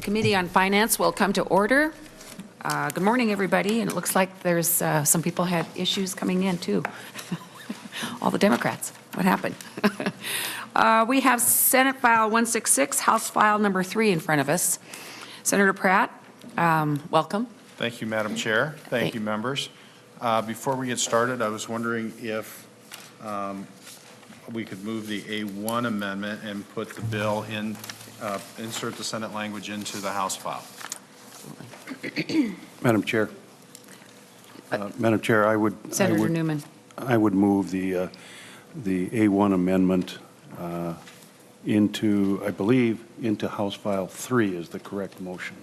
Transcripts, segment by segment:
The Committee on Finance will come to order. Good morning, everybody. And it looks like there's some people had issues coming in, too. All the Democrats. What happened? We have Senate File 166, House File number 3 in front of us. Senator Pratt, welcome. Thank you, Madam Chair. Thank you, members. Before we get started, I was wondering if we could move the A1 amendment and put the bill in, insert the Senate language into the House file. Madam Chair. Madam Chair, Senator Newman. I would move the A1 amendment into, I believe, into House File 3 is the correct motion.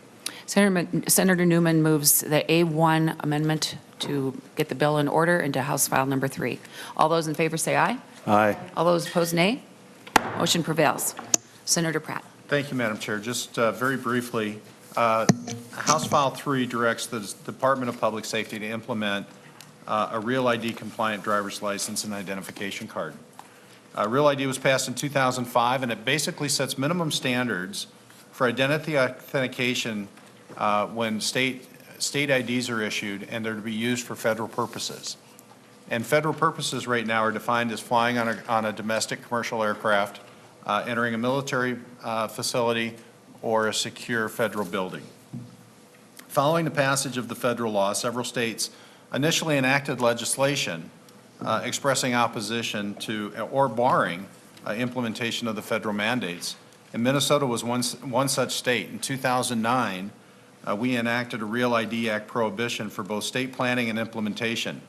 Senator Newman moves the A1 amendment to get the bill in order into House File number 3. All those in favor say aye. Aye. All those opposed, nay. Motion prevails. Senator Pratt. Thank you, Madam Chair. Just very briefly, House File 3 directs the Department of Public Safety to implement a Real ID compliant driver's license and identification card. Real ID was passed in 2005, and it basically sets minimum standards for identity authentication when state IDs are issued and they're to be used for federal purposes. And federal purposes right now are defined as flying on a domestic commercial aircraft, entering a military facility, or a secure federal building. Following the passage of the federal law, several states initially enacted legislation expressing opposition to or barring implementation of the federal mandates. And Minnesota was one such state. In 2009, we enacted a Real ID Act prohibition for both state planning and implementation.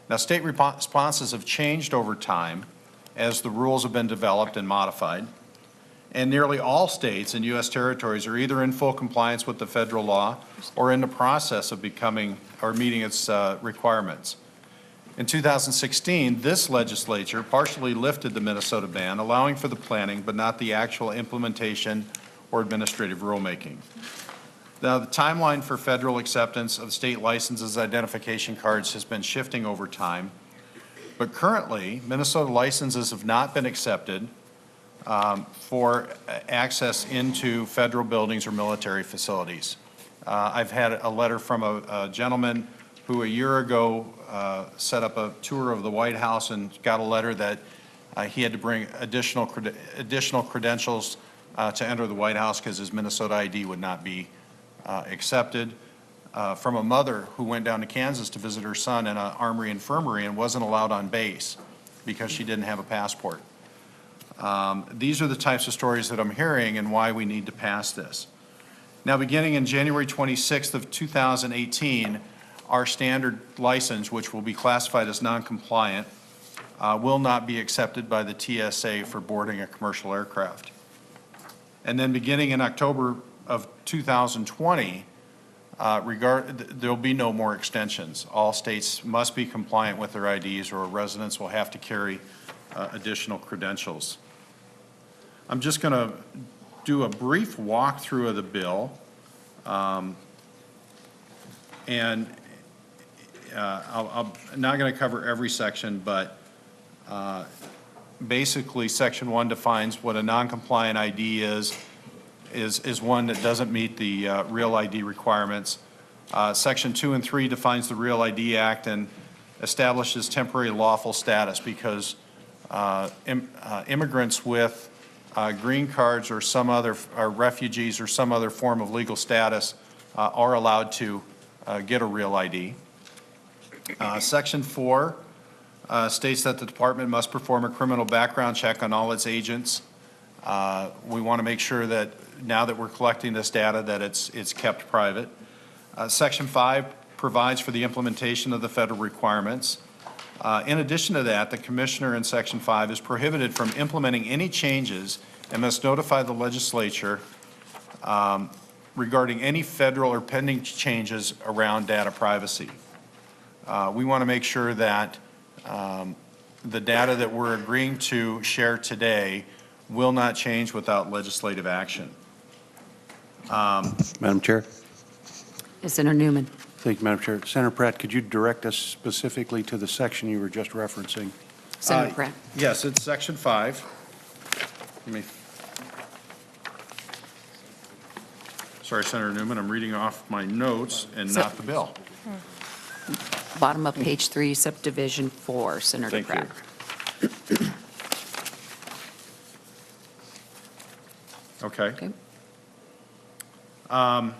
Now, state responses have changed over time as the rules have been developed and modified. And nearly all states and U.S. territories are either in full compliance with the federal law or in the process of becoming or meeting its requirements. In 2016, this legislature partially lifted the Minnesota ban, allowing for the planning but not the actual implementation or administrative rulemaking. Now, the timeline for federal acceptance of state licenses identification cards has been shifting over time, but currently, Minnesota licenses have not been accepted for access into federal buildings or military facilities. I've had a letter from a gentleman who a year ago set up a tour of the White House and got a letter that he had to bring additional credentials to enter the White House because his Minnesota ID would not be accepted. From a mother who went down to Kansas to visit her son in an Armory infirmary and wasn't allowed on base because she didn't have a passport. These are the types of stories that I'm hearing and why we need to pass this. Now, beginning in January 26th of 2018, our standard license, which will be classified as non-compliant, will not be accepted by the TSA for boarding a commercial aircraft. And then beginning in October of 2020, there'll be no more extensions. All states must be compliant with their IDs or residents will have to carry additional credentials. I'm just going to do a brief walkthrough of the bill, and I'm not going to cover every section, but basically Section 1 defines what a non-compliant ID is one that doesn't meet the Real ID requirements. Section 2 and 3 defines the Real ID Act and establishes temporary lawful status because immigrants with green cards or some other refugees or some other form of legal status are allowed to get a Real ID. Section 4 states that the department must perform a criminal background check on all its agents. We want to make sure that now that we're collecting this data that it's kept private. Section 5 provides for the implementation of the federal requirements. In addition to that, the commissioner in Section 5 is prohibited from implementing any changes and must notify the legislature regarding any federal or pending changes around data privacy. We want to make sure that the data that we're agreeing to share today will not change without legislative action. Madam Chair. Senator Newman. Thank you, Madam Chair. Senator Pratt, could you direct us specifically to the section you were just referencing? Senator Pratt. Yes, it's Section 5. Let me Sorry, Senator Newman, I'm reading off my notes and not the bill. Bottom of page 3, subdivision 4, Senator Thank you. Pratt. Okay. Okay.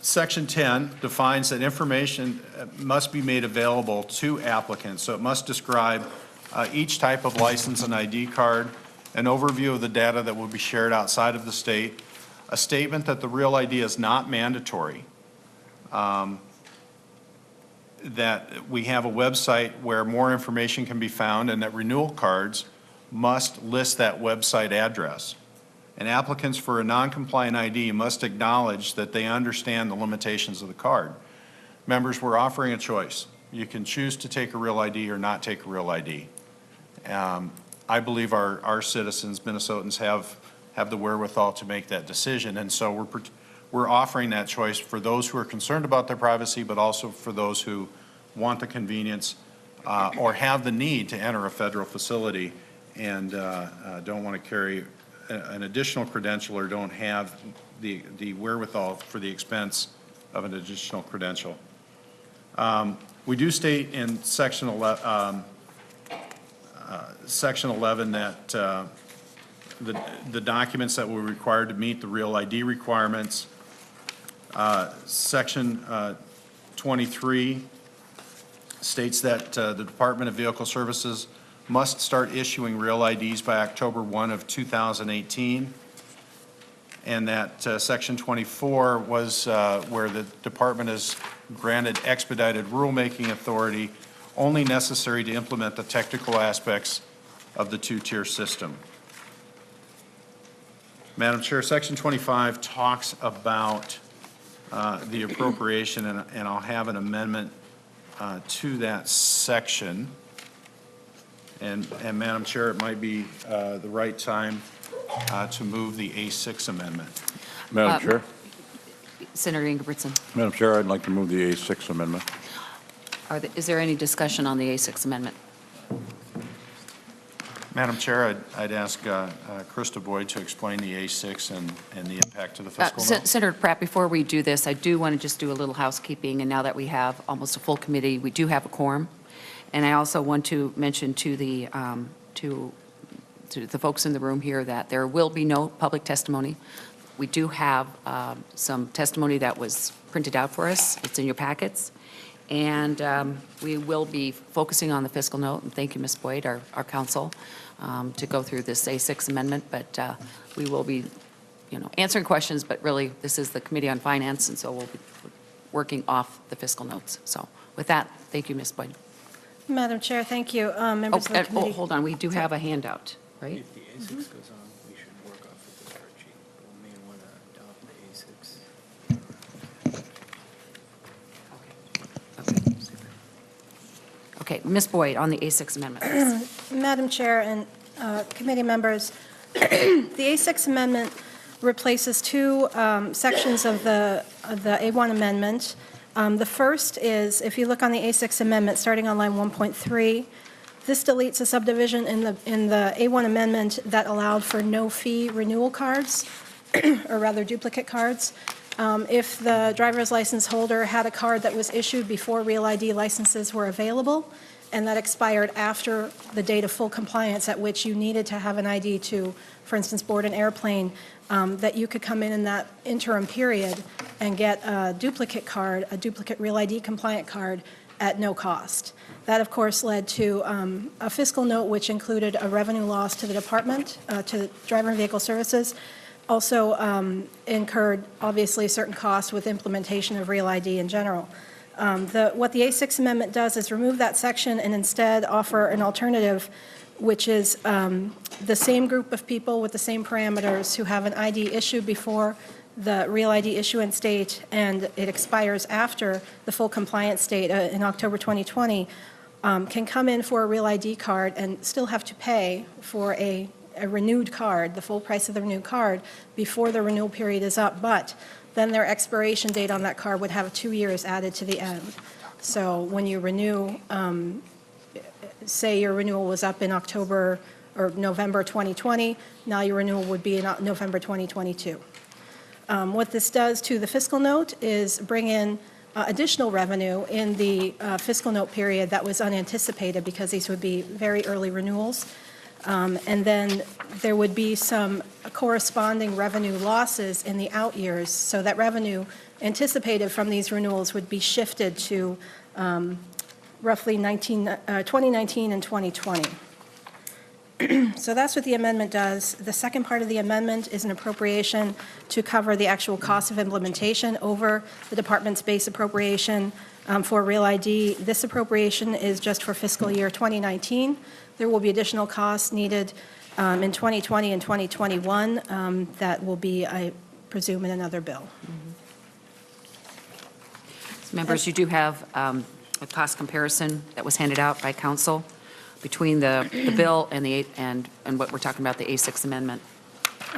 Section 10 defines that information must be made available to applicants. So it must describe each type of license and ID card, an overview of the data that will be shared outside of the state, a statement that the Real ID is not mandatory, that we have a website where more information can be found, and that renewal cards must list that website address. And applicants for a non-compliant ID must acknowledge that they understand the limitations of the card. Members, we're offering a choice. You can choose to take a Real ID or not take a Real ID. I believe our citizens, Minnesotans, have the wherewithal to make that decision, and so we're offering that choice for those who are concerned about their privacy, but also for those who want the convenience or have the need to enter a federal facility and don't want to carry an additional credential or don't have the wherewithal for the expense of an additional credential. We do state in Section 11 that the documents that were required to meet the Real ID requirements. Section 23 states that the Department of Vehicle Services must start issuing Real IDs by October 1 of 2018. And that Section 24 was where the department is granted expedited rulemaking authority only necessary to implement the technical aspects of the two-tier system. Madam Chair, Section 25 talks about the appropriation, and I'll have an amendment to that section. And Madam Chair, it might be the right time to move the A6 amendment. Madam Chair. Senator Ingebrigtsen, Madam Chair, I'd like to move the A6 amendment. is there any discussion on the A6 amendment? Madam Chair, I'd ask Krista Boyd to explain the A6 and the impact to the fiscal note. Senator Pratt, before we do this, I do want to just do a little housekeeping, and now that we have almost a full committee, we do have a quorum. And I also want to mention to the folks in the room here that there will be no public testimony. We do have some testimony that was printed out for us. It's in your packets. And we will be focusing on the fiscal note, and thank you, Ms. Boyd, our counsel, to go through this A6 amendment. But we will be, answering questions, but really, this is the Committee on Finance, and so we'll be working off the fiscal notes. So with that, thank you, Ms. Boyd. Madam Chair, thank you. Members of the committee. Hold on, we do have a handout, right? If the A6 goes on, we should work off of the spreadsheet. We may want to adopt the A6. Okay, Ms. Boyd, on the A6 amendment, please. Madam Chair and committee members, the A6 amendment replaces two sections of the A1 amendment. The first is, if you look on the A6 amendment, starting on line 1.3, this deletes a subdivision in the A1 amendment that allowed for no-fee renewal cards, or rather duplicate cards. If the driver's license holder had a card that was issued before Real ID licenses were available, and that expired after the date of full compliance at which you needed to have an ID to, for instance, board an airplane, that you could come in that interim period and get a duplicate card, a duplicate Real ID compliant card at no cost. That, of course, led to a fiscal note which included a revenue loss to the department, to Driver and Vehicle Services, also incurred, obviously, certain costs with implementation of Real ID in general. What the A6 amendment does is remove that section and instead offer an alternative, which is the same group of people with the same parameters who have an ID issued before the Real ID issuance date and it expires after the full compliance date in October 2020, can come in for a Real ID card and still have to pay for a renewed card, the full price of the renewed card, before the renewal period is up, but then their expiration date on that card would have 2 years added to the end. So when you renew, say your renewal was up in October or November 2020. Now your renewal would be in November 2022. What this does to the fiscal note is bring in additional revenue in the fiscal note period that was unanticipated because these would be very early renewals. And then there would be some corresponding revenue losses in the out years, so that revenue anticipated from these renewals would be shifted to roughly 2019 and 2020. So that's what the amendment does. The second part of the amendment is an appropriation to cover the actual cost of implementation over the department's base appropriation for Real ID. This appropriation is just for fiscal year 2019. There will be additional costs needed in 2020 and 2021 that will be, I presume, in another bill. Members, you do have a cost comparison that was handed out by council between the bill and and what we're talking about, the A6 amendment.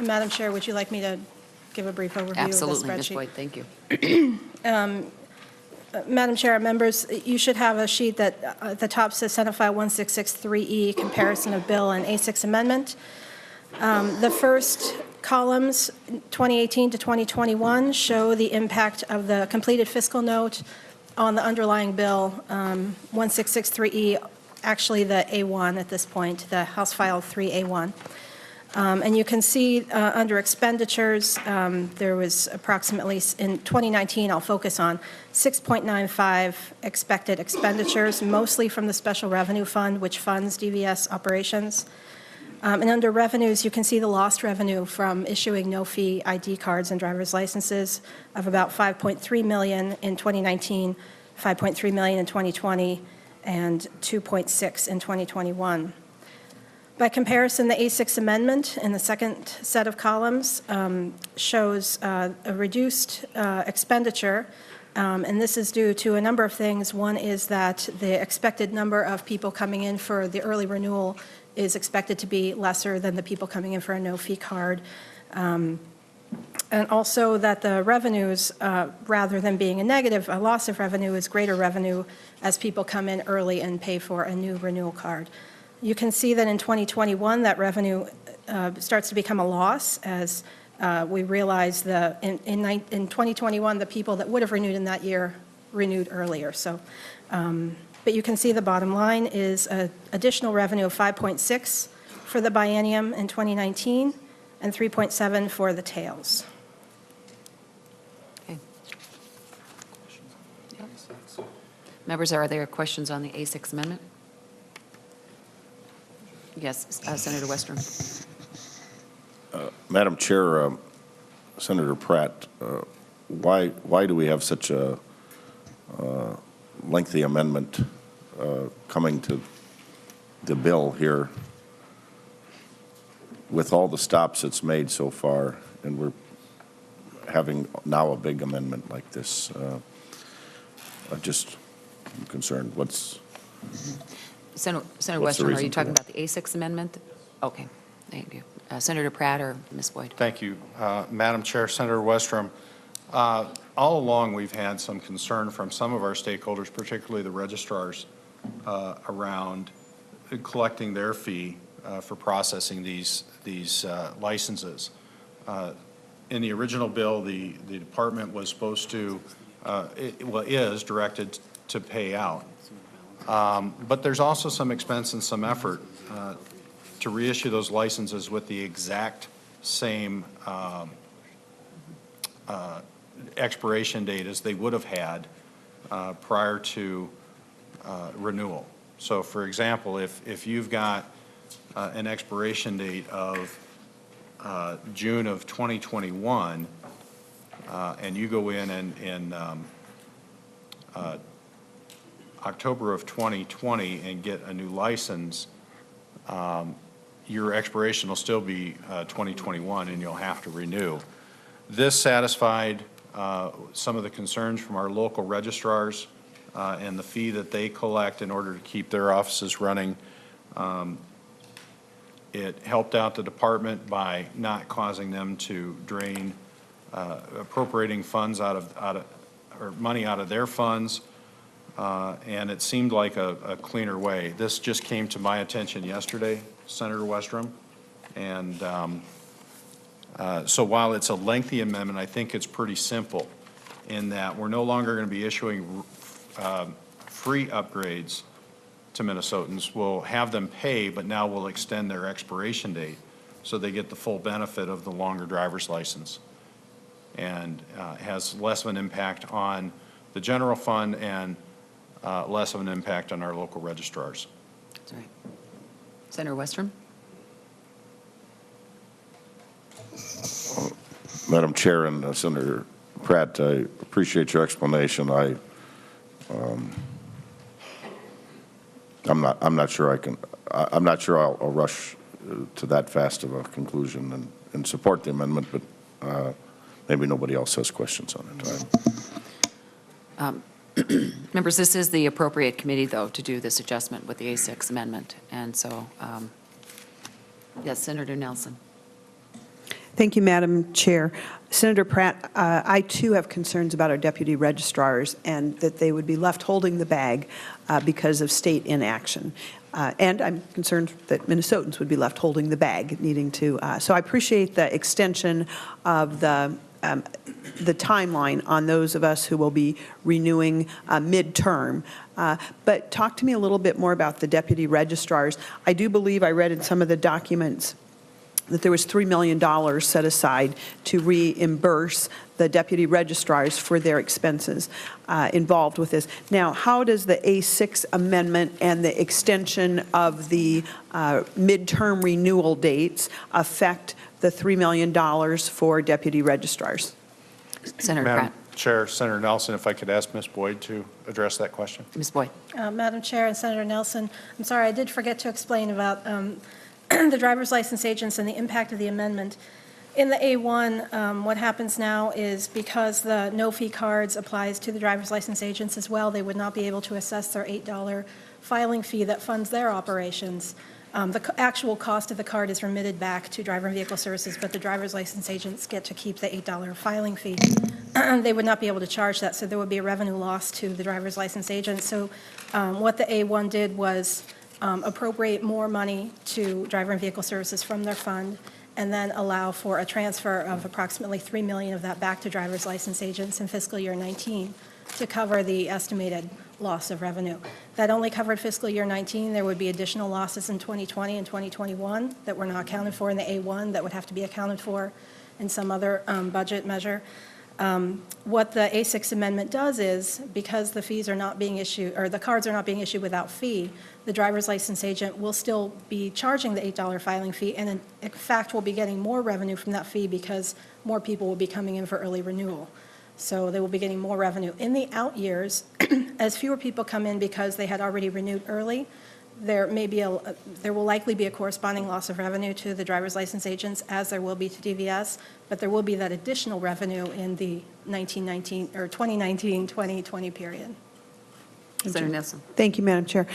Madam Chair, would you like me to give a brief overview of the spreadsheet? Absolutely, Ms. Boyd, thank you. Madam Chair, members, you should have a sheet that at the top says Senate File 1663E, comparison of bill and A6 amendment. The first columns, 2018 to 2021, show the impact of the completed fiscal note on the underlying bill, 1663E, actually the A1 at this point, the House File 3A1. And you can see under expenditures, there was approximately, in 2019, I'll focus on 6.95 expected expenditures, mostly from the Special Revenue Fund, which funds DVS operations. And under revenues, you can see the lost revenue from issuing no-fee ID cards and driver's licenses of about $5.3 million in 2019, $5.3 million in 2020, and 2.6 in 2021. By comparison, the A6 amendment in the second set of columns shows a reduced expenditure, and this is due to a number of things. One is that the expected number of people coming in for the early renewal is expected to be lesser than the people coming in for a no-fee card. And also that the revenues, rather than being a negative, a loss of revenue is greater revenue as people come in early and pay for a new renewal card. You can see that in 2021, that revenue starts to become a loss as we realize in 2021, the people that would have renewed in that year renewed earlier. So, but you can see the bottom line is additional revenue of 5.6 for the biennium in 2019 and 3.7 for the tails. Okay. Members, are there questions on the A6 amendment? Yes, Senator Westrom. Madam Chair, Senator Pratt, why do we have such a lengthy amendment coming to the bill here with all the stops it's made so far, and we're having now a big amendment like this? I'm just concerned. Senator What's the Westrom, are reason you for talking that? about the A6 amendment? Okay, thank you. Senator Pratt or Ms. Boyd? Thank you, Madam Chair, Senator Westrom. All along, we've had some concern from some of our stakeholders, particularly the registrars, around collecting their fee for processing these licenses. In the original bill, the department was supposed to, is directed to pay out. But there's also some expense and some effort to reissue those licenses with the exact same expiration date as they would have had prior to renewal. So for example, if you've got an expiration date of June of 2021 and you go in October of 2020 and get a new license, your expiration will still be 2021 and you'll have to renew. This satisfied some of the concerns from our local registrars and the fee that they collect in order to keep their offices running. It helped out the department by not causing them to drain appropriating funds or money out of their funds. and it seemed like a cleaner way. This just came to my attention yesterday, Senator Westrom, and so while it's a lengthy amendment, I think it's pretty simple in that we're no longer going to be issuing free upgrades to Minnesotans. We'll have them pay, but now we'll extend their expiration date so they get the full benefit of the longer driver's license, and has less of an impact on the general fund and less of an impact on our local registrars. That's right. Senator Westrom? Madam Chair and Senator Pratt, I appreciate your explanation. I'm not sure I'm not sure I'll rush to that fast of a conclusion and support the amendment, but maybe nobody else has questions on it. Members, this is the appropriate committee, though, to do this adjustment with the A6 amendment. And so, yes, Senator Nelson. Thank you, Madam Chair. Senator Pratt, I too have concerns about our deputy registrars and that they would be left holding the bag because of state inaction. And I'm concerned that Minnesotans would be left holding the bag, needing to. So I appreciate the extension of the timeline on those of us who will be renewing midterm. But talk to me a little bit more about the deputy registrars. I do believe I read in some of the documents that there was $3 million set aside to reimburse the deputy registrars for their expenses involved with this. Now, how does the A6 amendment and the extension of the midterm renewal dates affect the $3 million for deputy registrars? Senator Madam Pratt. Chair, Senator Nelson, if I could ask Ms. Boyd to address that question. Ms. Boyd. Madam Chair and Senator Nelson, I'm sorry, I did forget to explain about the driver's license agents and the impact of the amendment. In the A1, what happens now is because the no-fee cards applies to the driver's license agents as well, they would not be able to assess their $8 filing fee that funds their operations. The actual cost of the card is remitted back to Driver and Vehicle Services, but the driver's license agents get to keep the $8 filing fee. They would not be able to charge that, so there would be a revenue loss to the driver's license agents. So what the A1 did was appropriate more money to Driver and Vehicle Services from their fund, and then allow for a transfer of approximately $3 million of that back to driver's license agents in fiscal year 19 to cover the estimated loss of revenue. That only covered fiscal year 19. There would be additional losses in 2020 and 2021 that were not accounted for in the A1 that would have to be accounted for in some other budget measure. What the A6 amendment does is, because the fees are not being issued, or the cards are not being issued without fee, the driver's license agent will still be charging the $8 filing fee, and in fact will be getting more revenue from that fee because more people will be coming in for early renewal. So they will be getting more revenue. In the out years, as fewer people come in because they had already renewed early, there will likely be a corresponding loss of revenue to the driver's license agents, as there will be to DVS, but there will be that additional revenue in the 2019-2020 period. Senator Nelson. Thank you, Madam Chair.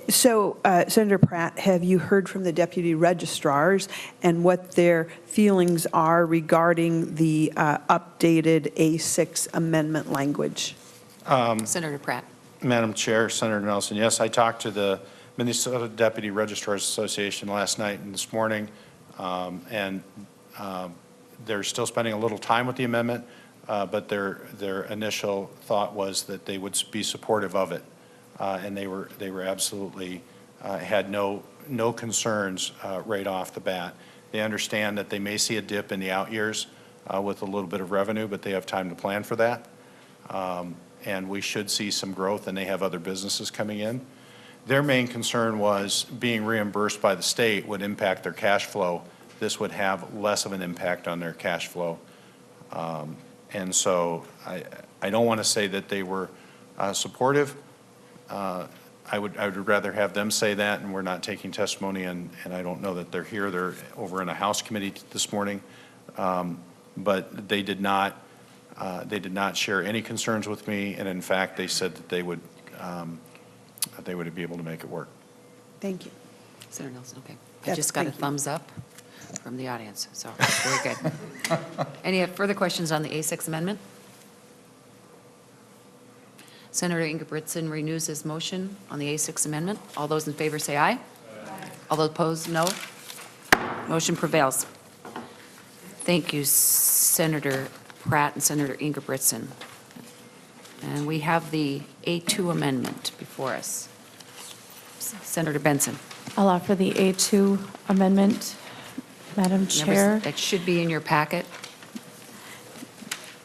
Senator Pratt, have you heard from the deputy registrars and what their feelings are regarding the updated A6 amendment language? Senator Pratt. Madam Chair, Senator Nelson, yes, I talked to the Minnesota Deputy Registrars Association last night and this morning, and they're still spending a little time with the amendment, but their initial thought was that they would be supportive of it, and they were absolutely had no concerns right off the bat. They understand that they may see a dip in the out years with a little bit of revenue, but they have time to plan for that. And we should see some growth, and they have other businesses coming in. Their main concern was being reimbursed by the state would impact their cash flow. This would have less of an impact on their cash flow. And so I don't want to say that they were supportive. I would rather have them say that, and we're not taking testimony, and I don't know that they're here. They're over in a House committee this morning. But they did not share any concerns with me, and in fact, they said that they would be able to make it work. Thank you. Senator Nelson, okay. I Yes, just got a thank you. thumbs up from the audience, so very good. Any further questions on the A6 amendment? Senator Ingebrigtsen renews his motion on the A6 amendment. All those in favor say aye. All those opposed, no. Motion prevails. Thank you, Senator Pratt and Senator Ingebrigtsen. And we have the A2 amendment before us. Senator Benson. I'll offer the A2 amendment, Madam Chair. That should be in your packet.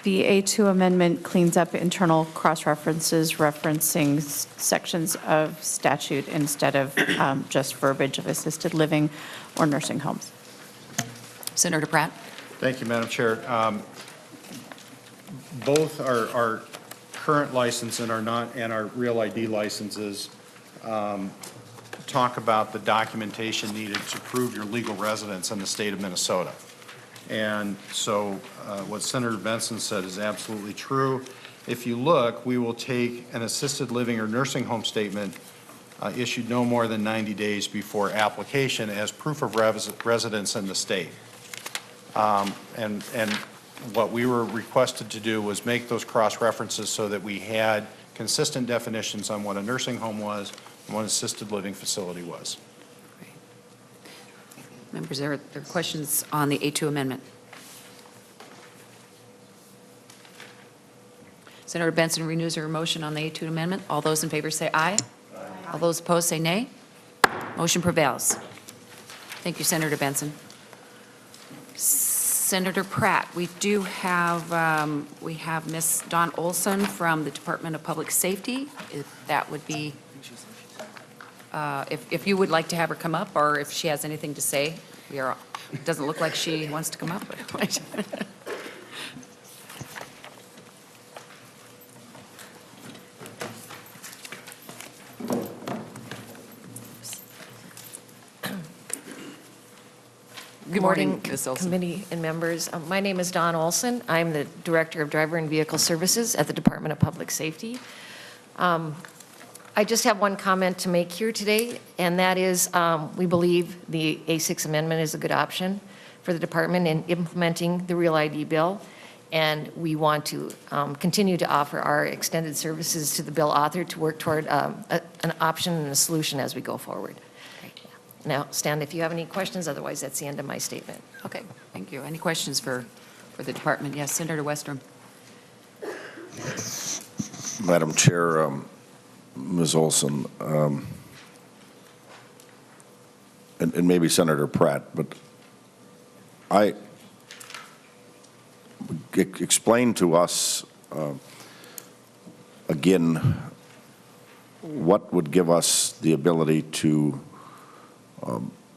The A2 amendment cleans up internal cross-references referencing sections of statute instead of just verbiage of assisted living or nursing homes. Senator Pratt. Thank you, Madam Chair. Both our current license and our Real ID licenses talk about the documentation needed to prove your legal residence in the state of Minnesota. And so what Senator Benson said is absolutely true. If you look, we will take an assisted living or nursing home statement issued no more than 90 days before application as proof of residence in the state. And what we were requested to do was make those cross-references so that we had consistent definitions on what a nursing home was and what an assisted living facility was. Members, there are questions on the A2 amendment. Senator Benson renews her motion on the A2 amendment. All those in favor say aye. All those opposed say nay. Motion prevails. Thank you, Senator Benson. Senator Pratt, we do have, Ms. Dawn Olson from the Department of Public Safety. If that would be, if you would like to have her come up, or if she has anything to say. It doesn't look like she wants to come up. Good morning, Ms. Olson. Committee and members. My name is Dawn Olson. I'm the Director of Driver and Vehicle Services at the Department of Public Safety. I just have one comment to make here today, and that is we believe the A6 amendment is a good option for the department in implementing the Real ID bill, and we want to continue to offer our extended services to the bill author to work toward an option and a solution as we go forward. Now, Stan, if you have any questions, otherwise that's the end of my statement. Okay, thank you. Any questions for the department? Yes, Senator Westrom. Madam Chair, Ms. Olson, and maybe Senator Pratt, but explain to us again what would give us the ability to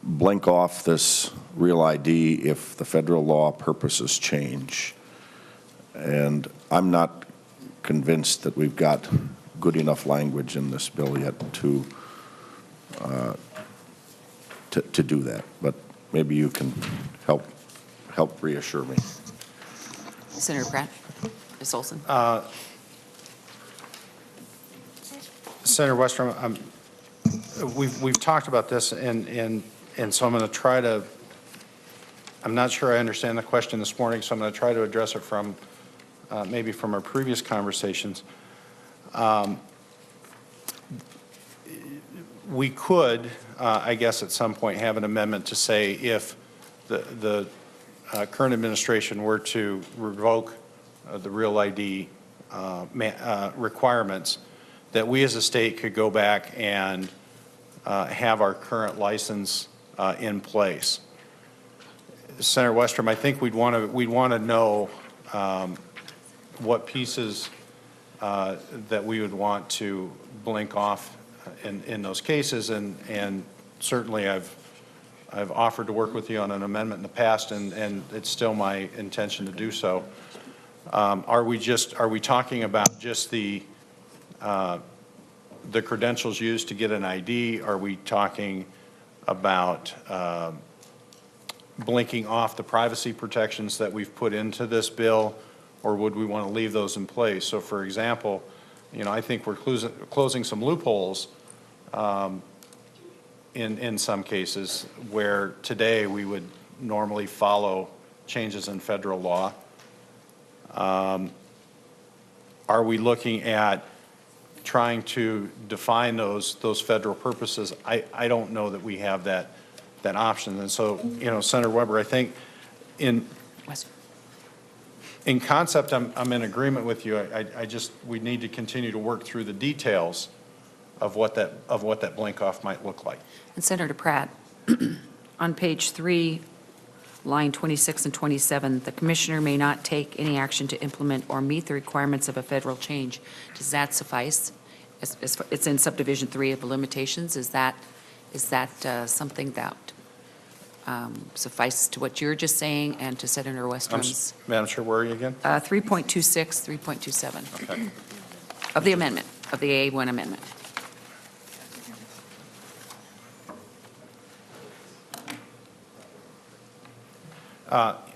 blink off this Real ID if the federal law purposes change. And I'm not convinced that we've got good enough language in this bill yet to do that. But maybe you can help reassure me. Senator Pratt. Ms. Olson. Senator Westrom, we've talked about this, and so I'm going to try to, I'm not sure I understand the question this morning, so I'm going to try to address it from, maybe from our previous conversations. We could, I guess at some point, have an amendment to say if the current administration were to revoke the Real ID requirements, that we as a state could go back and have our current license in place. Senator Westrom, I think we'd want to know what pieces that we would want to blink off in those cases, and certainly I've offered to work with you on an amendment in the past, and it's still my intention to do so. Are we talking about just the credentials used to get an ID? Are we talking about blinking off the privacy protections that we've put into this bill, or would we want to leave those in place? So, for example, I think we're closing some loopholes in some cases where today we would normally follow changes in federal law. Are we looking at trying to define those federal purposes, I don't know that we have that option. And so, Senator Weber, I think in concept, I'm in agreement with you. We need to continue to work through the details of what that blink off might look like. And Senator Pratt, on page 3, line 26 and 27, the commissioner may not take any action to implement or meet the requirements of a federal change. Does that suffice? It's in subdivision 3 of the limitations. Is that something that suffices to what you're just saying and to Senator Westrum's? Madam Chair, where are you again? 3.26, 3.27 Okay. of the amendment, of the A1 amendment.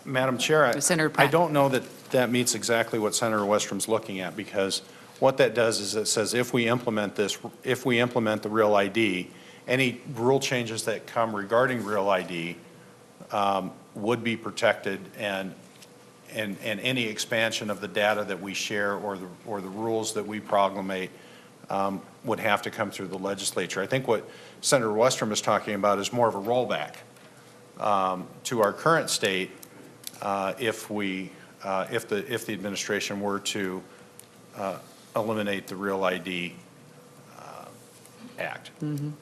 Madam Chair, Senator I Pratt. don't know that meets exactly what Senator Westrum's looking at, because what that does is it says if we implement the Real ID, any rule changes that come regarding Real ID would be protected, and any expansion of the data that we share or the rules that we promulgate would have to come through the legislature. I think what Senator Westrum is talking about is more of a rollback to our current state if the administration were to eliminate the Real ID Act. Mm-hmm.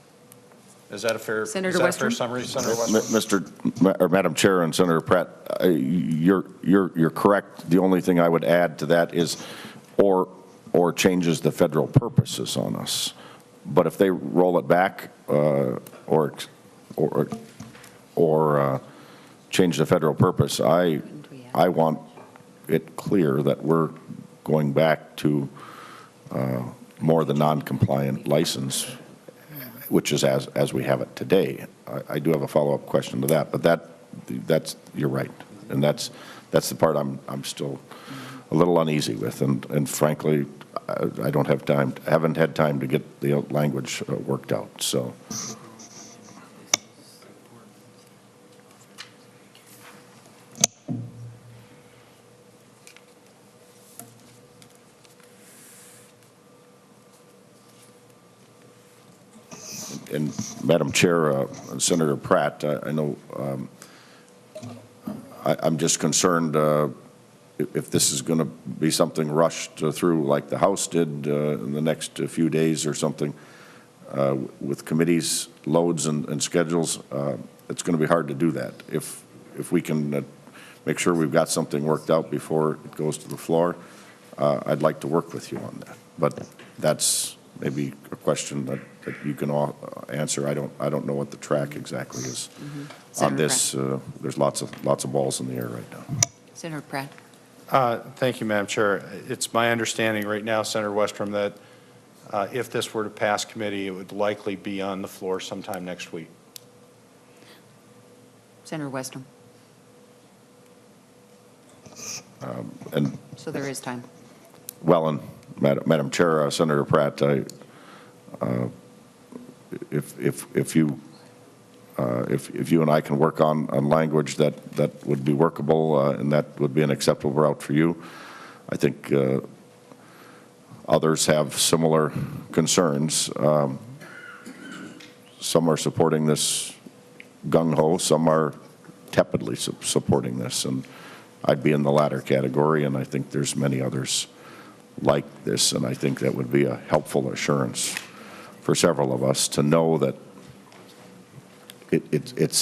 Is that a fair Senator fair Westrum? summary, Senator Westrum? Madam Chair and Senator Pratt, you're correct. The only thing I would add to that is, or changes the federal purposes on us. But if they roll it back or change the federal purpose, I want it clear that we're going back to more the non-compliant license, which is as we have it today. I do have a follow-up question to that, but that's you're right, and that's the part I'm still a little uneasy with, and frankly, I haven't had time to get the language worked out. So. And Madam Chair, Senator Pratt, I know I'm just concerned if this is going to be something rushed through like the House did in the next few days or something with committees, loads and schedules, it's going to be hard to do that. If we can make sure we've got something worked out before it goes to the floor, I'd like to work with you on that. But that's maybe a question that you can all answer. I don't know what the track exactly is on this. There's lots of balls in the air right now. Senator Pratt. Thank you, Madam Chair. It's my understanding right now, Senator Westrum, that if this were to pass committee, it would likely be on the floor sometime next week. Senator Westrum. And So there is time. well, and Madam Chair, Senator Pratt, if you and I can work on language that would be workable and that would be an acceptable route for you, I think others have similar concerns. Some are supporting this gung-ho, some are tepidly supporting this, and I'd be in the latter category, and I think there's many others like this, and I think that would be a helpful assurance for several of us to know that it's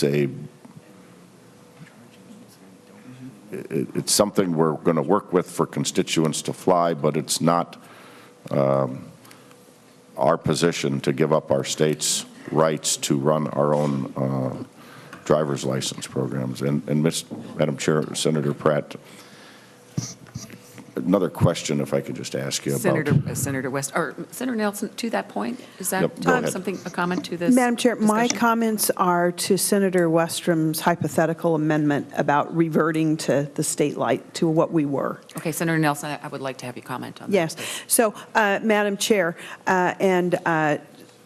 something we're going to work with for constituents to fly, but it's not our position to give up our state's rights to run our own driver's license programs. And Madam Chair, Senator Pratt, another question, if I could just ask you about. Senator West, or Senator Nelson, to that point, is that Yep, go ahead. something, a comment to this? Madam Chair, my discussion? comments are to Senator Westrum's hypothetical amendment about reverting to the state light, to what we were. Okay, Senator Nelson, I would like to have you comment on that. Yes. So, Madam Chair, and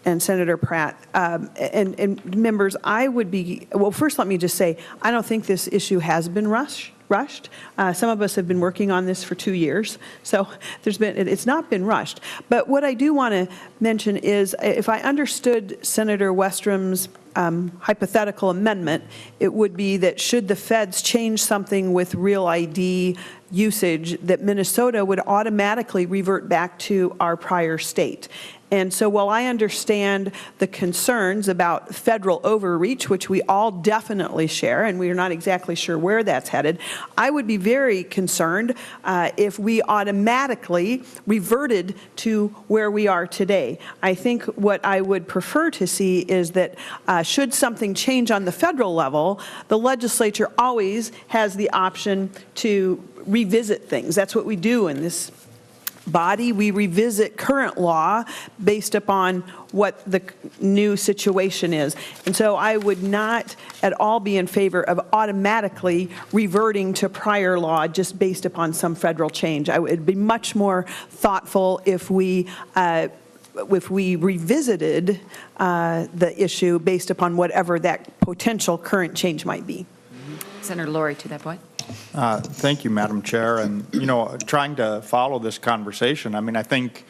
and Senator Pratt. And members, I would be, well, first let me just say, I don't think this issue has been rushed. Some of us have been working on this for 2 years, so it's not been rushed. But what I do want to mention is, if I understood Senator Westrum's hypothetical amendment, it would be that should the feds change something with Real ID usage, that Minnesota would automatically revert back to our prior state. And so while I understand the concerns about federal overreach, which we all definitely share, and we are not exactly sure where that's headed, I would be very concerned if we automatically reverted to where we are today. I think what I would prefer to see is that should something change on the federal level, the legislature always has the option to revisit things. That's what we do in this body. We revisit current law based upon what the new situation is. And so I would not at all be in favor of automatically reverting to prior law just based upon some federal change. I would be much more thoughtful if we revisited the issue based upon whatever that potential current change might be. Senator Laurie, to that point. Thank you, Madam Chair. And, trying to follow this conversation, I think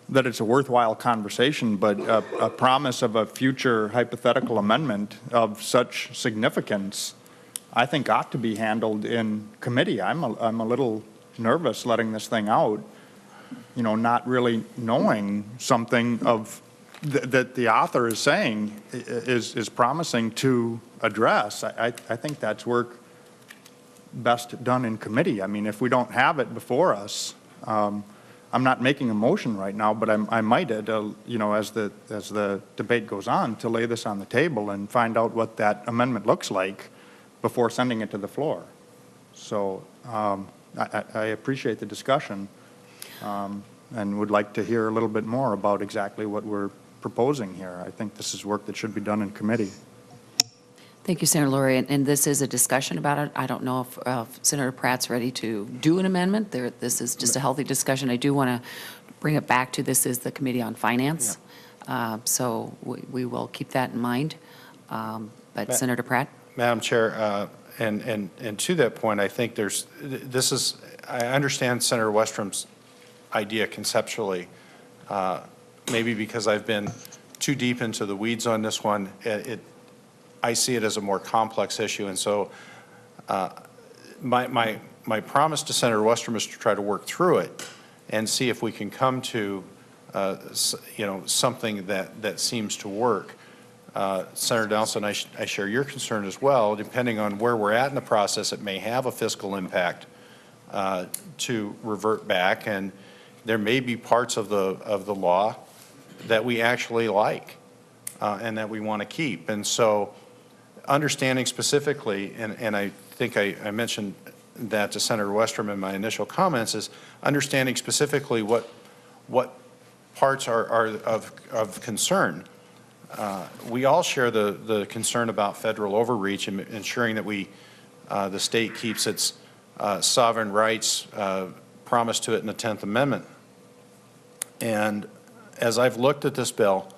that it's a worthwhile conversation, but a promise of a future hypothetical amendment of such significance, I think ought to be handled in committee. I'm a little nervous letting this thing out, not really knowing something of that the author is saying is promising to address. I think that's work best done in committee. If we don't have it before us, I'm not making a motion right now, but I might, as the debate goes on, to lay this on the table and find out what that amendment looks like before sending it to the floor. So I appreciate the discussion and would like to hear a little bit more about exactly what we're proposing here. I think this is work that should be done in committee. Thank you, Senator Laurie. And this is a discussion about it. I don't know if Senator Pratt's ready to do an amendment. This is just a healthy discussion. I do want to bring it back to this is the Committee on Finance. Yeah. So we will keep that in mind. But Senator Pratt? Madam Chair, and to that point, I think I understand Senator Westrum's idea conceptually, maybe because I've been too deep into the weeds on this one. I see it as a more complex issue, and so my promise to Senator Westrum is to try to work through it and see if we can come to something that seems to work. Senator Nelson, I share your concern as well. Depending on where we're at in the process, it may have a fiscal impact to revert back, and there may be parts of the law that we actually like and that we want to keep. And so understanding specifically, and I think I mentioned that to Senator Westrum in my initial comments, is understanding specifically what parts are of concern. We all share the concern about federal overreach and ensuring that the state keeps its sovereign rights promised to it in the 10th Amendment. And as I've looked at this bill,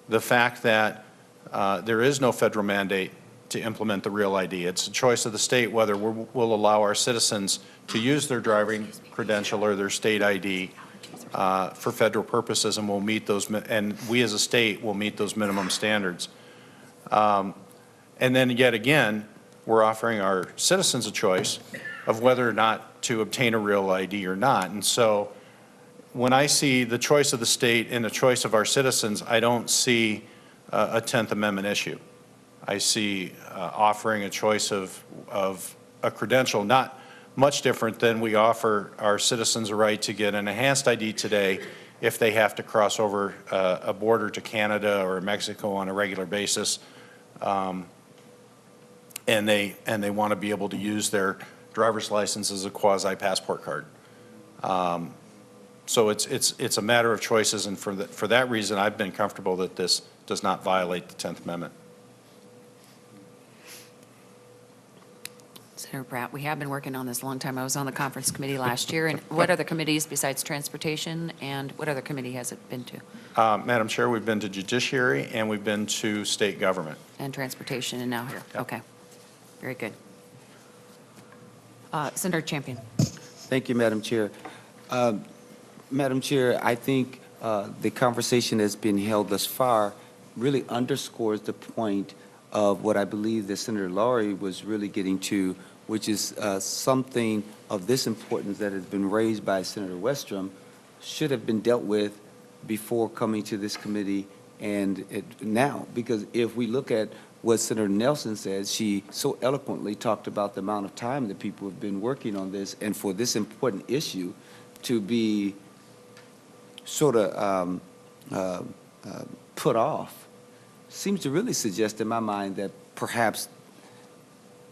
the fact that there is no federal mandate to implement the Real ID. It's a choice of the state whether we'll allow our citizens to use their driving credential or their state ID for federal purposes, and we'll meet those, and we as a state will meet those minimum standards. And then yet again, we're offering our citizens a choice of whether or not to obtain a Real ID or not. And so when I see the choice of the state and the choice of our citizens, I don't see a 10th Amendment issue. I see offering a choice of a credential, not much different than we offer our citizens a right to get an enhanced ID today if they have to cross over a border to Canada or Mexico on a regular basis, and they want to be able to use their driver's license as a quasi-passport card. So it's a matter of choices, and for that reason, I've been comfortable that this does not violate the 10th Amendment. Senator Pratt, we have been working on this a long time. I was on the conference committee last year. And what other committees besides transportation, and what other committee has it been to? Madam Chair, we've been to Judiciary and we've been to State Government. And transportation, and now here. Yep. Okay. Very good. Senator Champion. Thank you, Madam Chair. Madam Chair, I think the conversation that's been held thus far really underscores the point of what I believe that Senator Laurie was really getting to, which is something of this importance that has been raised by Senator Westrom should have been dealt with before coming to this committee and now. Because if we look at what Senator Nelson said, she so eloquently talked about the amount of time that people have been working on this, and for this important issue to be sort of put off seems to really suggest in my mind that perhaps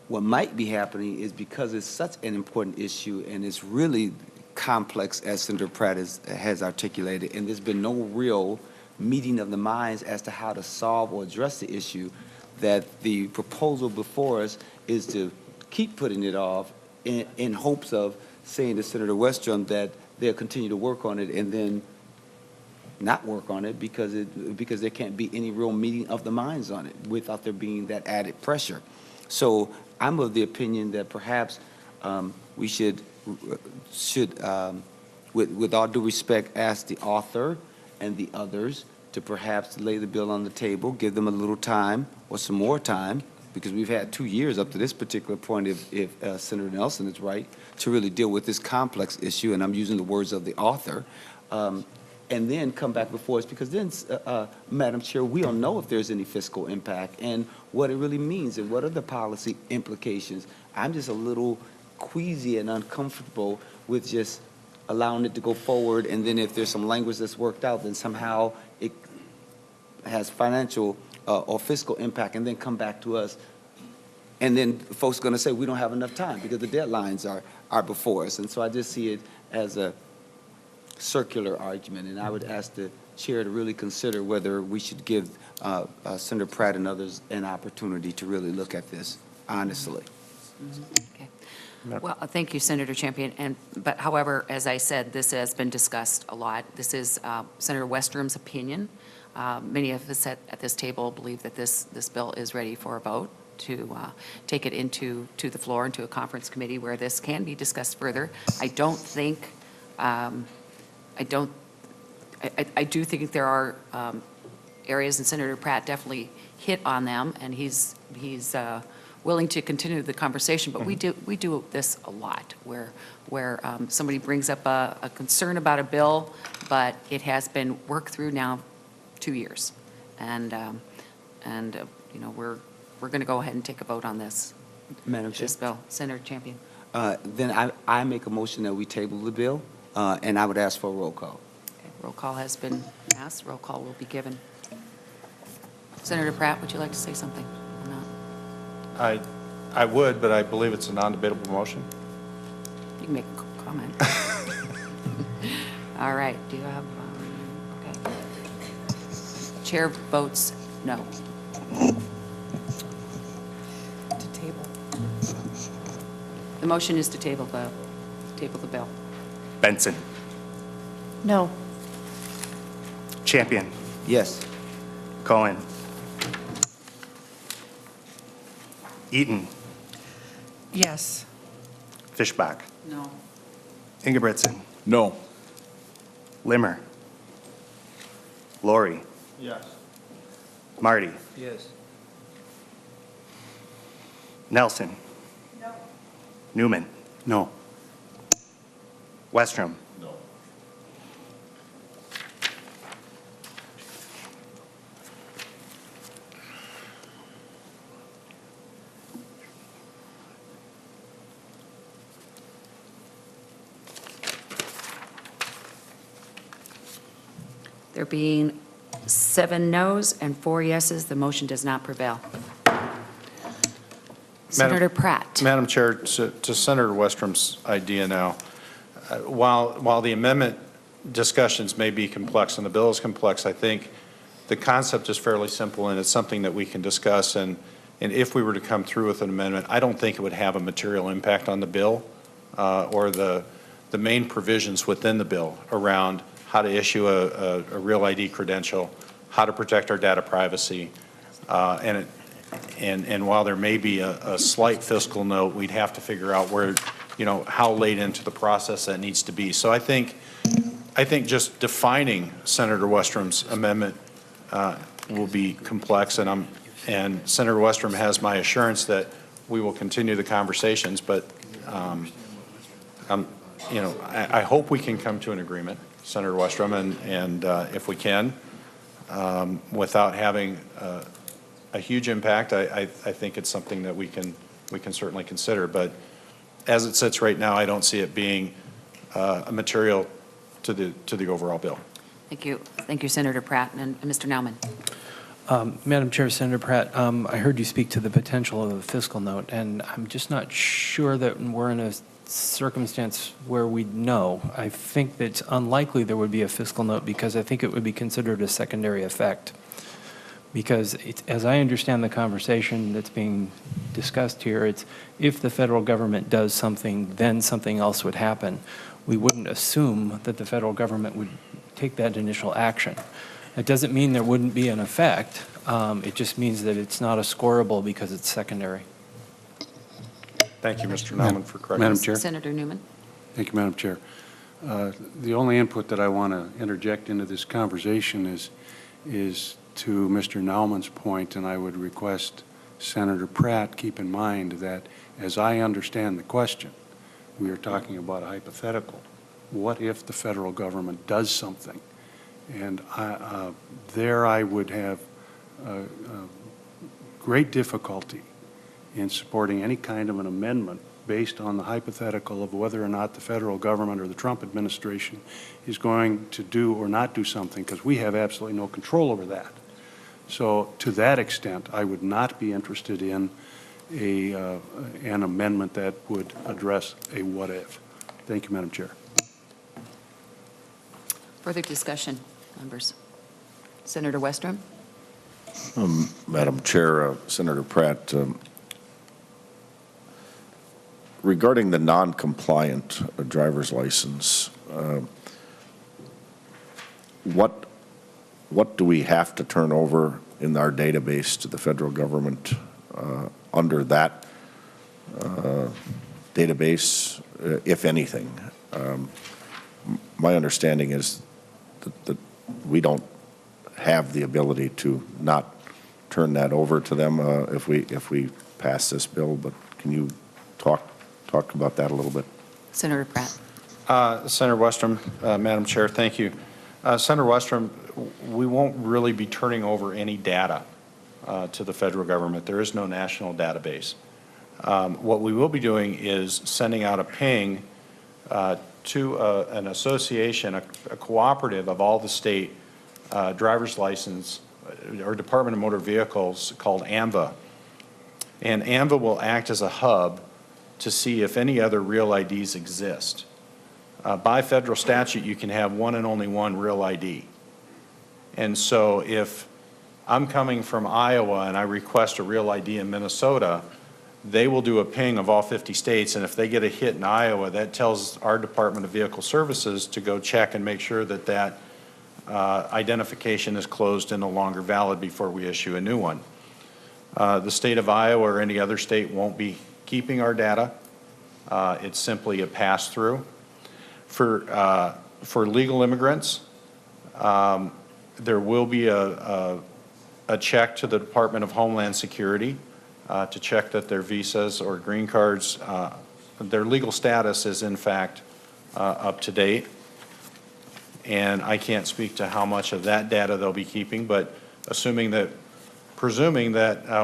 what might be happening is because it's such an important issue and it's really complex, as Senator Pratt has articulated, and there's been no real meeting of the minds as to how to solve or address the issue, that the proposal before us is to keep putting it off in hopes of saying to Senator Westrom that they'll continue to work on it and then not work on it because there can't be any real meeting of the minds on it without there being that added pressure. So I'm of the opinion that perhaps we should with all due respect, ask the author and the others to perhaps lay the bill on the table, give them a little time or some more time, because we've had 2 years up to this particular point, if Senator Nelson is right, to really deal with this complex issue, and I'm using the words of the author, and then come back before us, because then, Madam Chair, we don't know if there's any fiscal impact and what it really means and what are the policy implications. I'm just a little queasy and uncomfortable with just allowing it to go forward, and then if there's some language that's worked out, then somehow it has financial or fiscal impact, and then come back to us. And then folks are going to say, we don't have enough time because the deadlines are before us. And so I just see it as a circular argument, and I would ask the chair to really consider whether we should give Senator Pratt and others an opportunity to really look at this honestly. Okay. Well, thank you, Senator Champion. But however, as I said, this has been discussed a lot. This is Senator Westrom's opinion. Many of us at this table believe that this bill is ready for a vote to take it to the floor, into a conference committee where this can be discussed further. I do think there are areas, and Senator Pratt definitely hit on them, and he's willing to continue the conversation. But we do this a lot, where somebody brings up a concern about a bill, but it has been worked through now 2 years, and you know, we're going to go ahead and take a vote on this. Madam Chair. This bill, Senator Champion. Then I make a motion that we table the bill, and I would ask for a roll call. Okay, roll call has been asked. Roll call will be given. Senator Pratt, would you like to say something or not? I would, but I believe it's a non-debatable motion. You can make a comment. All right. Do you have? Okay. Chair votes no. To table. The motion is to table the bill. Benson. No. Champion. Yes. Cohen. Eaton. Yes. Fishbach. No. Ingebretson. No. Limmer. Laurie. Yes. Marty. Yes. Nelson. No. Newman. No. Westrom. No. There being 7 noes and 4 yeses, the motion does not prevail. Senator Pratt. Madam Chair, to Senator Westrom's idea now, while the amendment discussions may be complex and the bill is complex, I think the concept is fairly simple, and it's something that we can discuss and And if we were to come through with an amendment, I don't think it would have a material impact on the bill or the main provisions within the bill around how to issue a real ID credential, how to protect our data privacy. And while there may be a slight fiscal note, we'd have to figure out where, how late into the process that needs to be. So I think just defining Senator Westrum's amendment will be complex, and Senator Westrum has my assurance that we will continue the conversations, but I hope we can come to an agreement, Senator Westrum, and if we can, without having a huge impact, I think it's something that we can certainly consider. But as it sits right now, I don't see it being a material to the overall bill. Thank you. Thank you, Senator Pratt. And Mr. Nauman. Madam Chair, Senator Pratt, I heard you speak to the potential of a fiscal note, and I'm just not sure that we're in a circumstance where we know. I think that it's unlikely there would be a fiscal note because I think it would be considered a secondary effect. Because as I understand the conversation that's being discussed here, it's if the federal government does something, then something else would happen. We wouldn't assume that the federal government would take that initial action. It doesn't mean there wouldn't be an effect. It just means that it's not a scorable because it's secondary. Thank you, Mr. Nauman, for correcting. Madam Chair. Senator Newman. Thank you, Madam Chair. The only input that I want to interject into this conversation is to Mr. Nauman's point, and I would request Senator Pratt keep in mind that as I understand the question, we are talking about a hypothetical. What if the federal government does something? And there I would have great difficulty in supporting any kind of an amendment based on the hypothetical of whether or not the federal government or the Trump administration is going to do or not do something, because we have absolutely no control over that. So to that extent, I would not be interested in an amendment that would address a what if. Thank you, Madam Chair. Further discussion, members. Senator Westrum. Madam Chair, Senator Pratt, regarding the non-compliant driver's license, what do we have to turn over in our database to the federal government under that database, if anything? My understanding is that we don't have the ability to not turn that over to them if we pass this bill, but can you talk about that a little bit? Senator Pratt. Senator Westrum, Madam Chair, thank you. Senator Westrum, we won't really be turning over any data to the federal government. There is no national database. What we will be doing is sending out a ping to an association, a cooperative of all the state driver's license or Department of Motor Vehicles called AMVA. And AMVA will act as a hub to see if any other real IDs exist. By federal statute, you can have one and only one real ID. And so if I'm coming from Iowa and I request a real ID in Minnesota, they will do a ping of all 50 states, and if they get a hit in Iowa, that tells our Department of Vehicle Services to go check and make sure that that identification is closed and no longer valid before we issue a new one. The state of Iowa or any other state won't be keeping our data. It's simply a pass-through. For legal immigrants, there will be a check to the Department of Homeland Security to check that their visas or green cards, their legal status is in fact up to date. And I can't speak to how much of that data they'll be keeping, but presuming that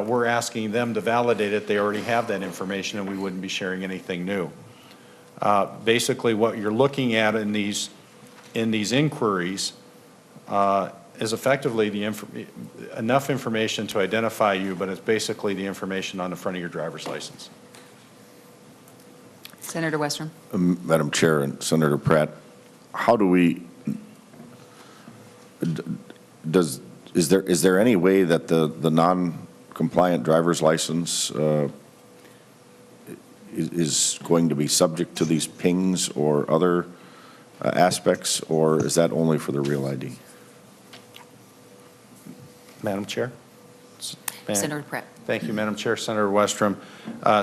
we're asking them to validate it, they already have that information and we wouldn't be sharing anything new. Basically, what you're looking at in these inquiries is effectively enough information to identify you, but it's basically the information on the front of your driver's license. Senator Westrum. Madam Chair and Senator Pratt, how do we, is there any way that the compliant driver's license is going to be subject to these pings or other aspects, or is that only for the real ID? Madam Chair? May I? Senator Pratt. Thank you, Madam Chair. Senator Westrom.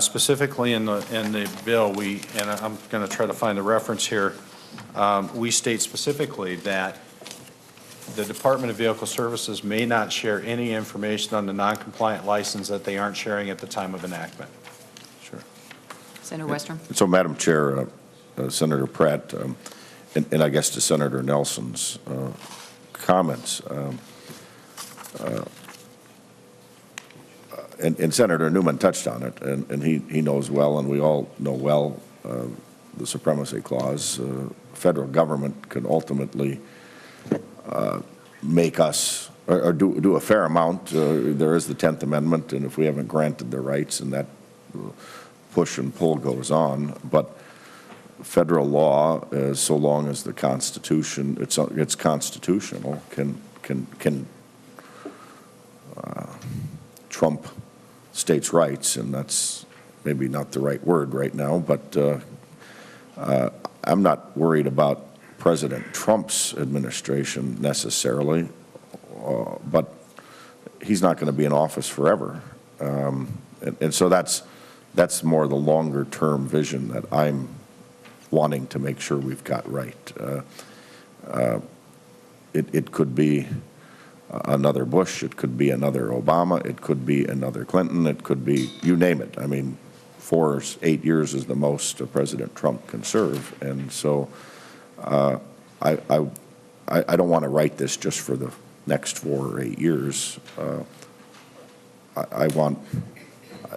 Specifically in the bill, and I'm going to try to find the reference here, we state specifically that the Department of Vehicle Services may not share any information on the non-compliant license that they aren't sharing at the time of enactment. Sure. Senator Westrom. So, Madam Chair, Senator Pratt, and I guess to Senator Nelson's comments, and Senator Newman touched on it, and he knows well, and we all know well, the Supremacy Clause. Federal government can ultimately make us, or do a fair amount. There is the 10th Amendment, and if we haven't granted their rights, and that push and pull goes on, but federal law, so long as the Constitution, it's constitutional, can trump states' rights, and that's maybe not the right word right now, but I'm not worried about President Trump's administration necessarily, but he's not going to be in office forever. And so that's more the longer-term vision that I'm wanting to make sure we've got right. It could be another Bush, it could be another Obama, it could be another Clinton, it could be, you name it. I mean, 4 or 8 years is the most President Trump can serve, and so I don't want to write this just for the next 4 or 8 years. I want,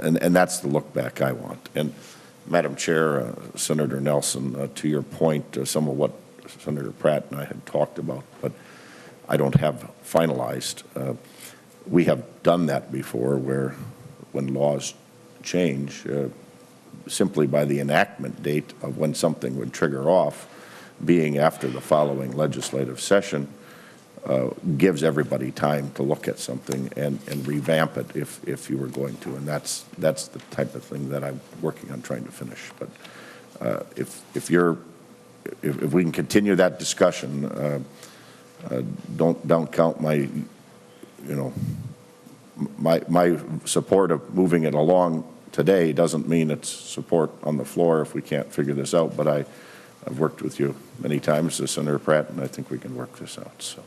and that's the look back I want. And Madam Chair, Senator Nelson, to your point, some of what Senator Pratt and I had talked about, but I don't have finalized. We have done that before, where when laws change, simply by the enactment date of when something would trigger off, being after the following legislative session, gives everybody time to look at something and revamp it if you were going to. And that's the type of thing that I'm working on trying to finish. But if we can continue that discussion, don't count my my support of moving it along today doesn't mean it's support on the floor if we can't figure this out. But I've worked with you many times, Senator Pratt, and I think we can work this out. So.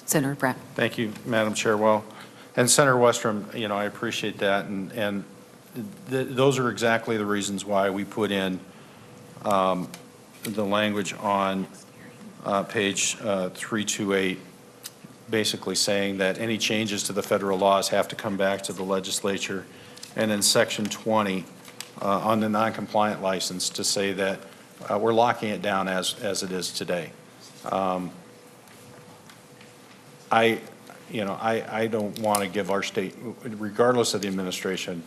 Senator Pratt. Thank you, Madam Chair. Well, and Senator Westrom, I appreciate that, and those are exactly the reasons why we put in the language on page 328, basically saying that any changes to the federal laws have to come back to the legislature, and in section 20 on the non-compliant license to say that we're locking it down as it is today. I don't want to give our state, regardless of the administration,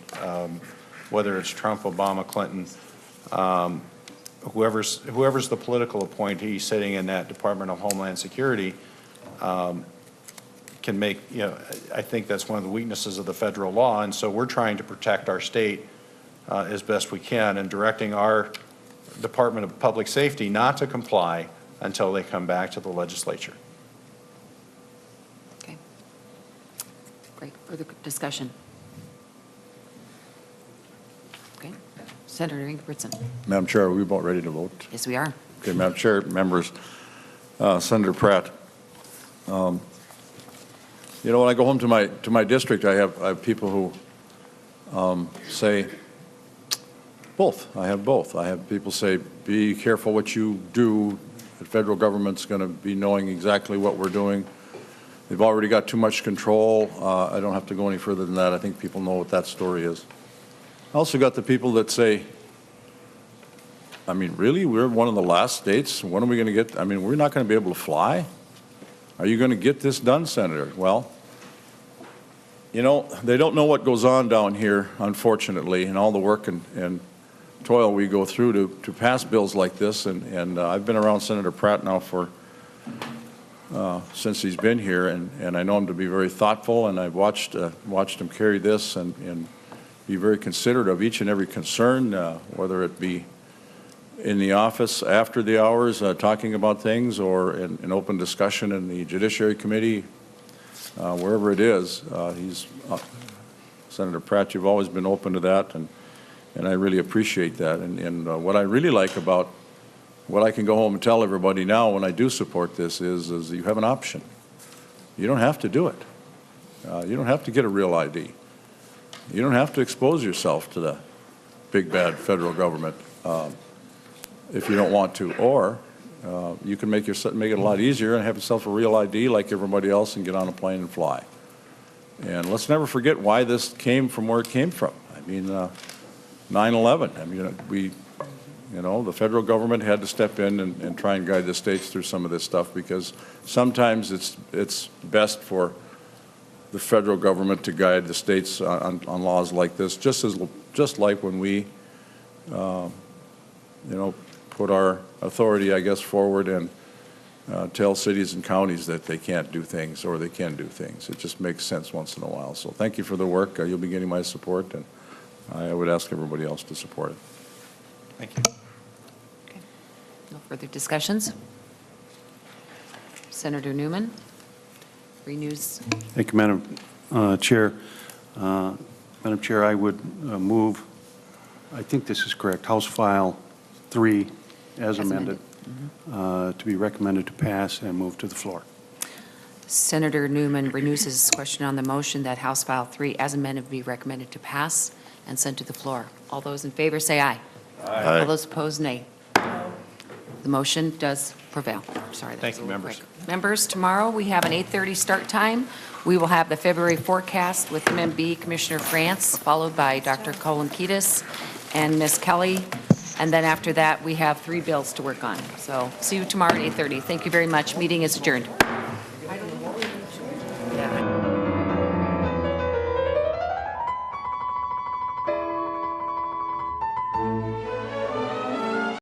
whether it's Trump, Obama, Clinton, whoever's the political appointee sitting in that Department of Homeland Security, can make, I think that's one of the weaknesses of the federal law, and so we're trying to protect our state as best we can, and directing our Department of Public Safety not to comply until they come back to the legislature. Okay. Great. Further discussion? Okay. Senator Ingebrigtsen. Madam Chair, are we about ready to vote? Yes, we are. Okay, Madam Chair, members, Senator Pratt. When I go home to my district, I have people who say both. I have both. I have people say, be careful what you do. The federal government's going to be knowing exactly what we're doing. They've already got too much control. I don't have to go any further than that. I think people know what that story is. I also got the people that say, I mean, really? We're one of the last states. When are we going to get, we're not going to be able to fly? Are you going to get this done, Senator? Well, they don't know what goes on down here, unfortunately, and all the work and toil we go through to pass bills like this. And I've been around Senator Pratt now for since he's been here, and I know him to be very thoughtful, and I've watched him carry this and be very considerate of each and every concern, whether it be in the office after the hours talking about things, or in open discussion in the Judiciary Committee, wherever it is. Senator Pratt, you've always been open to that, and I really appreciate that. And what I really like about what I can go home and tell everybody now when I do support this is you have an option. You don't have to do it. You don't have to get a real ID. You don't have to expose yourself to the big bad federal government if you don't want to. Or you can make it a lot easier and have yourself a real ID like everybody else and get on a plane and fly. And let's never forget why this came from where it came from. I mean, 9/11. I mean, the federal government had to step in and try and guide the states through some of this stuff, because sometimes it's best for the federal government to guide the states on laws like this, just like when we, put our authority, I guess, forward and tell cities and counties that they can't do things or they can do things. It just makes sense once in a while. So thank you for the work. You'll be getting my support, and I would ask everybody else to support it. Thank you. Okay. No further discussions? Senator Newman renews. Thank you, Madam Chair. Madam Chair, I would move, I think this is correct, House File 3 as amended, to be recommended to pass and move to the floor. Senator Newman renews his question on the motion that House File 3 as amended be recommended to pass and sent to the floor. All those in favor say aye. Aye. All those opposed, nay. The motion does prevail. Sorry, that Thank was you, a little members. quick. Members, tomorrow we have an 8:30 start time. We will have the February forecast with MMB Commissioner France, followed by Dr. Kolonkidis and Ms. Kelly. And then after that, we have 3 bills to work on. So see you tomorrow at 8:30. Thank you very much. Meeting is adjourned.